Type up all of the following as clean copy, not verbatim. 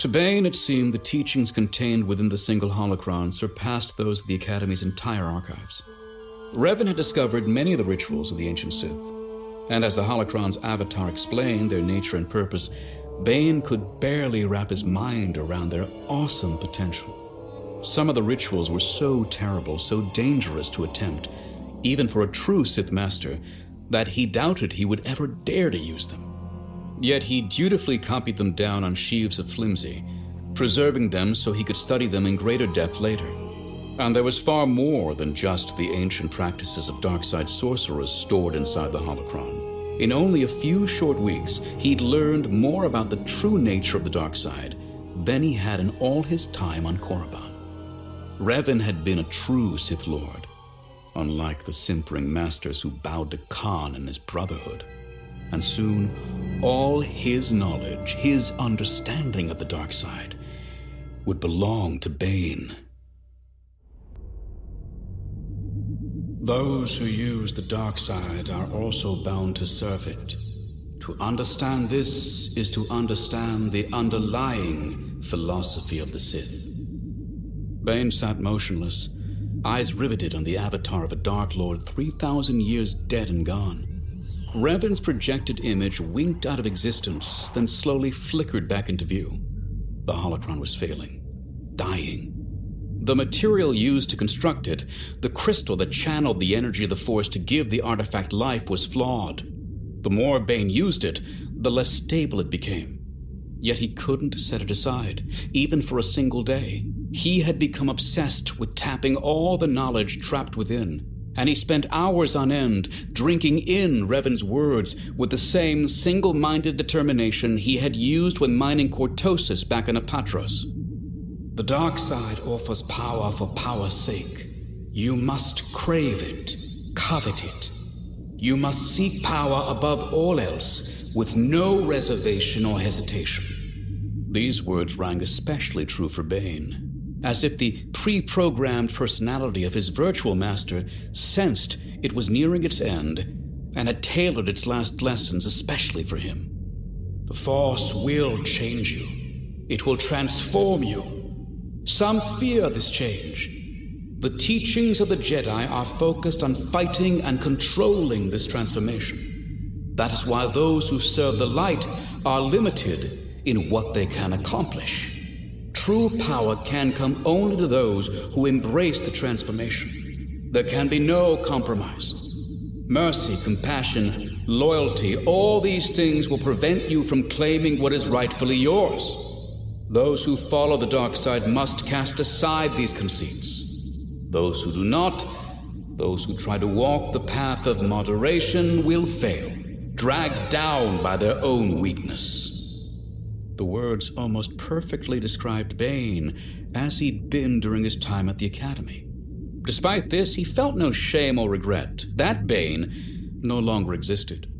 To Bane, it seemed the teachings contained within the single holocron surpassed those of the Academy's entire archives. Revan had discovered many of the rituals of the ancient Sith, and as the holocron's avatar explained their nature and purpose, Bane could barely wrap his mind around their awesome potential. Some of the rituals were so terrible, so dangerous to attempt, even for a true Sith master, that he doubted he would ever dare to use them. Yet he dutifully copied them down on sheaves of flimsy, preserving them so he could study them in greater depth later. And there was far more than just the ancient practices of dark-side sorcerers stored inside the holocron. In only a few short weeks, he'd learned more about the true nature of the dark side than he had in all his time on Korriban. Revan had been a true Sith Lord, unlike the simpering masters who bowed to Khan and his Brotherhood. And soon, all his knowledge, his understanding of the dark side, would belong to Bane. Those who use the dark side are also bound to serve it. To understand this is to understand the underlying philosophy of the Sith. Bane sat motionless, eyes riveted on the avatar of a Dark Lord 3,000 years dead and gone. Revan's projected image winked out of existence, then slowly flickered back into view. The holocron was failing, dying. The material used to construct it, the crystal that channeled the energy of the Force to give the artifact life, was flawed. The more Bane used it, the less stable it became. Yet he couldn't set it aside, even for a single day. He had become obsessed with tapping all the knowledge trapped within, and he spent hours on end drinking in Revan's words with the same single-minded determination he had used when mining cortosis back in Apatros. The dark side offers power for power's sake. You must crave it, covet it. You must seek power above all else, with no reservation or hesitation. These words rang especially true for Bane, as if the pre-programmed personality of his virtual master sensed it was nearing its end and had tailored its last lessons especially for him. The Force will change you. It will transform you. Some fear this change. The teachings of the Jedi are focused on fighting and controlling this transformation. That is why those who serve the light are limited in what they can accomplish. True power can come only to those who embrace the transformation. There can be no compromise. Mercy, compassion, loyalty, all these things will prevent you from claiming what is rightfully yours. Those who follow the dark side must cast aside these conceits. Those who do not, those who try to walk the path of moderation, will fail, dragged down by their own weakness. The words almost perfectly described Bane as he'd been during his time at the Academy. Despite this, he felt no shame or regret. That Bane no longer existed.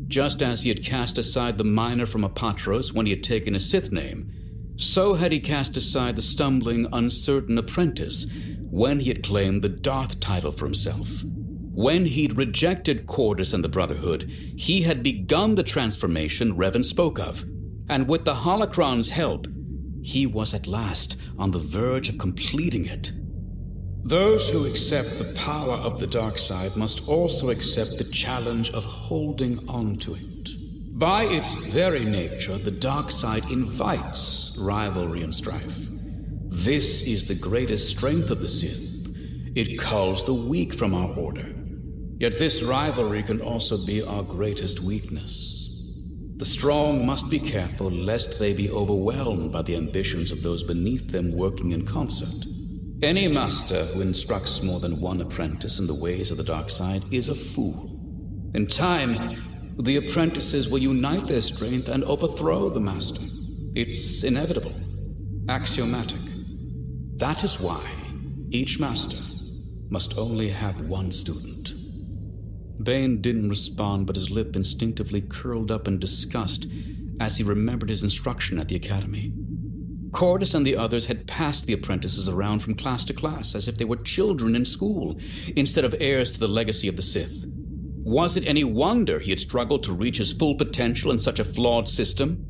Just as he had cast aside the miner from Apatros when he had taken a Sith name, so had he cast aside the stumbling, uncertain apprentice when he had claimed the Darth title for himself. When he'd rejected Cordus and the Brotherhood, he had begun the transformation Revan spoke of. And with the holocron's help, he was at last on the verge of completing it. Those who accept the power of the dark side must also accept the challenge of holding on to it. By its very nature, the dark side invites rivalry and strife. This is the greatest strength of the Sith. It culls the weak from our order. Yet this rivalry can also be our greatest weakness. The strong must be careful lest they be overwhelmed by the ambitions of those beneath them working in concert. Any master who instructs more than one apprentice in the ways of the dark side is a fool. In time, the apprentices will unite their strength and overthrow the master. It's inevitable, axiomatic. That is why each master must only have one student. Bane didn't respond, but his lip instinctively curled up in disgust as he remembered his instruction at the Academy. Cordus and the others had passed the apprentices around from class to class as if they were children in school, instead of heirs to the legacy of the Sith. Was it any wonder he had struggled to reach his full potential in such a flawed system?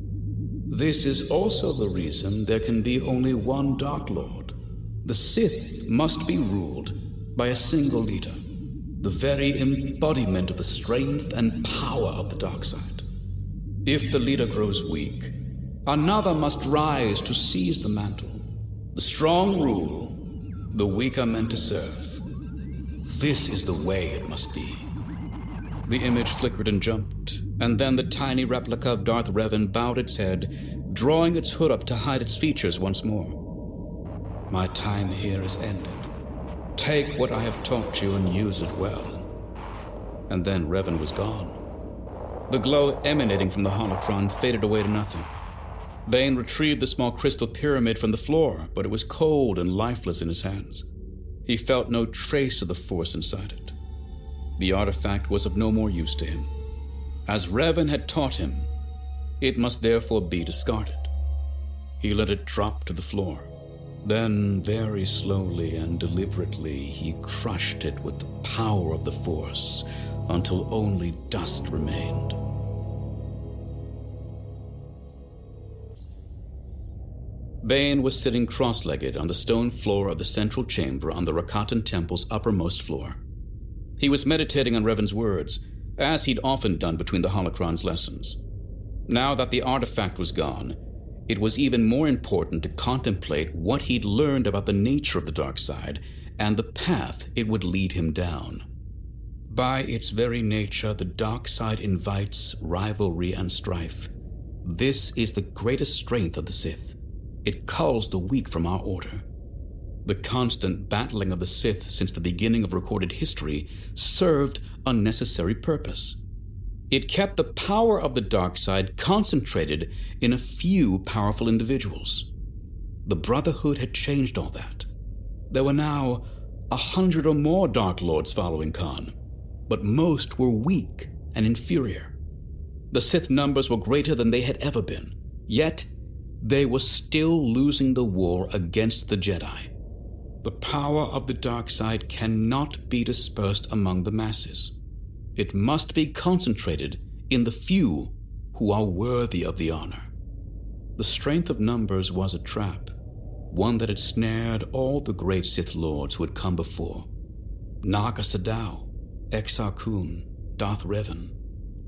This is also the reason there can be only one Dark Lord. The Sith must be ruled by a single leader, the very embodiment of the strength and power of the dark side. If the leader grows weak, another must rise to seize the mantle. The strong rule, the weak are meant to serve. This is the way it must be. The image flickered and jumped, and then the tiny replica of Darth Revan bowed its head, drawing its hood up to hide its features once more. My time here is ended. Take what I have taught you and use it well. And then Revan was gone. The glow emanating from the holocron faded away to nothing. Bane retrieved the small crystal pyramid from the floor, but it was cold and lifeless in his hands. He felt no trace of the force inside it. The artifact was of no more use to him. As Revan had taught him, it must therefore be discarded. He let it drop to the floor. Then, very slowly and deliberately, he crushed it with the power of the Force until only dust remained. Bane was sitting cross-legged on the stone floor of the central chamber on the Rakatan Temple's uppermost floor. He was meditating on Revan's words, as he'd often done between the Holocron's lessons. Now that the artifact was gone, it was even more important to contemplate what he'd learned about the nature of the dark side and the path it would lead him down. By its very nature, the dark side invites rivalry and strife. This is the greatest strength of the Sith. It culls the weak from our order. The constant battling of the Sith since the beginning of recorded history served a necessary purpose. It kept the power of the dark side concentrated in a few powerful individuals. The Brotherhood had changed all that. There were now 100 or more Dark Lords following Khan, but most were weak and inferior. The Sith numbers were greater than they had ever been, yet they were still losing the war against the Jedi. The power of the dark side cannot be dispersed among the masses. It must be concentrated in the few who are worthy of the honor. The strength of numbers was a trap, one that had snared all the great Sith Lords who had come before. Naga Sadow, Exar Kun, Darth Revan.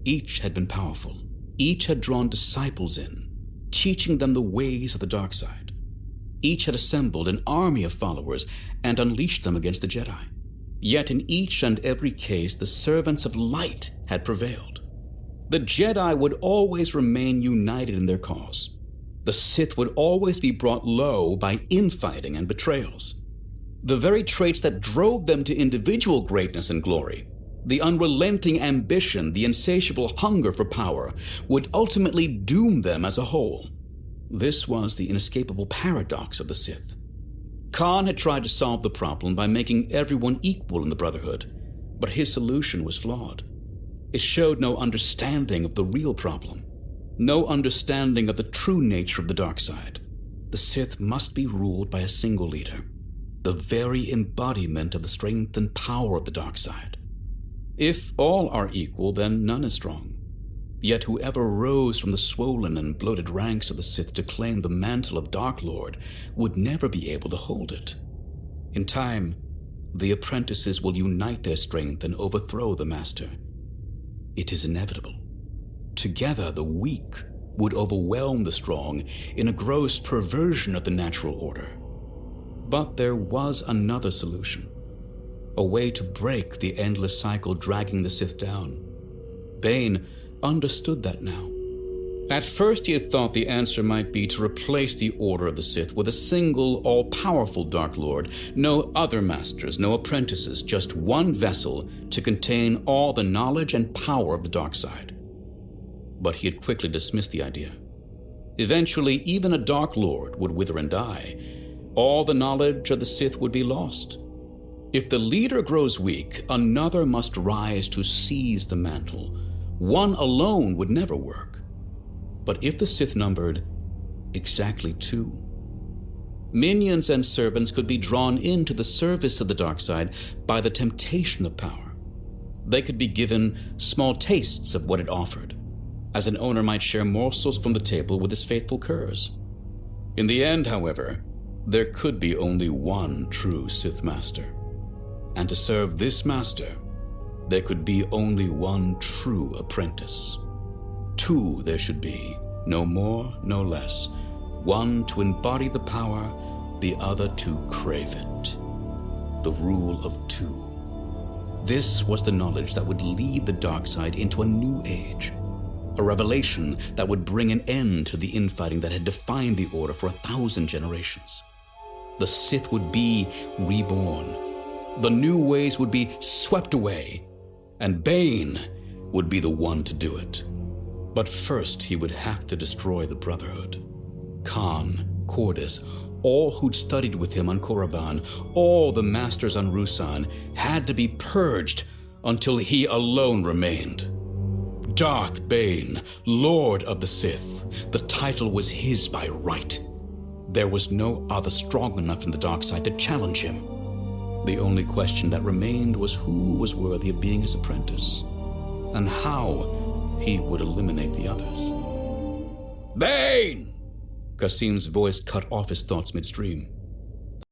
Each had been powerful. Each had drawn disciples in, teaching them the ways of the dark side. Each had assembled an army of followers and unleashed them against the Jedi. Yet in each and every case, the servants of light had prevailed. The Jedi would always remain united in their cause. The Sith would always be brought low by infighting and betrayals. The very traits that drove them to individual greatness and glory, the unrelenting ambition, the insatiable hunger for power, would ultimately doom them as a whole. This was the inescapable paradox of the Sith. Khan had tried to solve the problem by making everyone equal in the Brotherhood, but his solution was flawed. It showed no understanding of the real problem, no understanding of the true nature of the dark side. The Sith must be ruled by a single leader, the very embodiment of the strength and power of the dark side. If all are equal, then none is strong. Yet whoever rose from the swollen and bloated ranks of the Sith to claim the mantle of Dark Lord would never be able to hold it. In time, the apprentices will unite their strength and overthrow the master. It is inevitable. Together, the weak would overwhelm the strong in a gross perversion of the natural order. But there was another solution, a way to break the endless cycle dragging the Sith down. Bane understood that now. At first he had thought the answer might be to replace the Order of the Sith with a single, all-powerful Dark Lord, no other masters, no apprentices, just one vessel to contain all the knowledge and power of the dark side. But he had quickly dismissed the idea. Eventually, even a Dark Lord would wither and die. All the knowledge of the Sith would be lost. If the leader grows weak, another must rise to seize the mantle. One alone would never work. But if the Sith numbered exactly 2, minions and servants could be drawn into the service of the dark side by the temptation of power. They could be given small tastes of what it offered. as an owner might share morsels from the table with his faithful curs. In the end, however, there could be only one true Sith Master. And to serve this master, there could be only one true apprentice. Two there should be, no more, no less. One to embody the power, the other to crave it. The rule of two. This was the knowledge that would lead the dark side into a new age. A revelation that would bring an end to the infighting that had defined the Order for 1,000 generations. The Sith would be reborn. The new ways would be swept away. And Bane would be the one to do it. But first he would have to destroy the Brotherhood. Khan, Cordis, all who'd studied with him on Korriban, all the masters on Ruusan, had to be purged until he alone remained. Darth Bane, Lord of the Sith. The title was his by right. There was no other strong enough in the dark side to challenge him. The only question that remained was who was worthy of being his apprentice, and how he would eliminate the others. Bane! Qasim's voice cut off his thoughts midstream.